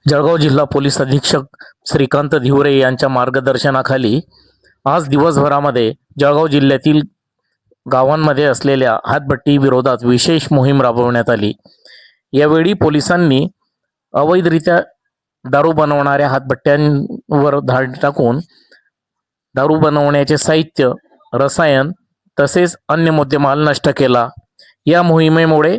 जळगाव जिल्हा पोलीस अधीक्षक श्रीकांत धिवरे यांच्या मार्गदर्शनाखाली आज दिवसभरामध्ये जळगाव जिल्ह्यातील गावांमध्ये असलेल्या हातभट्टी विरोधात विशेष मोहीम राबवण्यात आली। यावेळी पोलिसांनी अवैधरित्या दारू बनवणाऱ्या हातभट्ट्यांवर धाड टाकून दारू बनवण्याचे साहित्य, रसायन तसेच अन्य मुद्देमाल नष्ट केला। या मोहिमेमुळे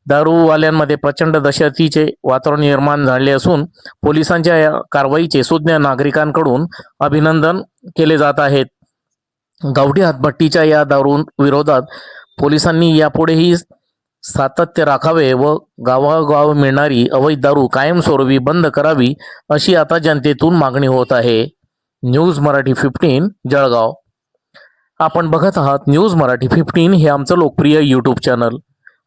दारूवाल्यांमध्ये प्रचंड दहशतीचे वातावरण निर्माण झाले असून पोलिसांच्या या कारवाईचे सुज्ञ नागरिकांकडून अभिनंदन केले जात आहेत। गावठी हातभट्टीच्या या दारू विरोधात पोलिसांनी यापुढेही सातत्य राखावे व गावागाव मिळणारी अवैध दारू कायमस्वरूपी बंद करावी अशी आता जनतेतून मागणी होत आहे। न्यूज मराठी 15 जळगाव। आपण बघत आहात न्यूज मराठी 15 हे आमचं लोकप्रिय यूट्यूब चॅनल।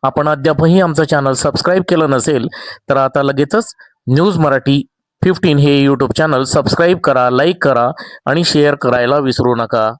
आपण अद्यापही आमचं चॅनल सबस्क्राईब केलं नसेल तर आता लगेचच न्यूज मराठी 15 हे यूट्यूब चॅनल सबस्क्राईब करा, लाईक करा आणि शेअर करायला विसरू नका।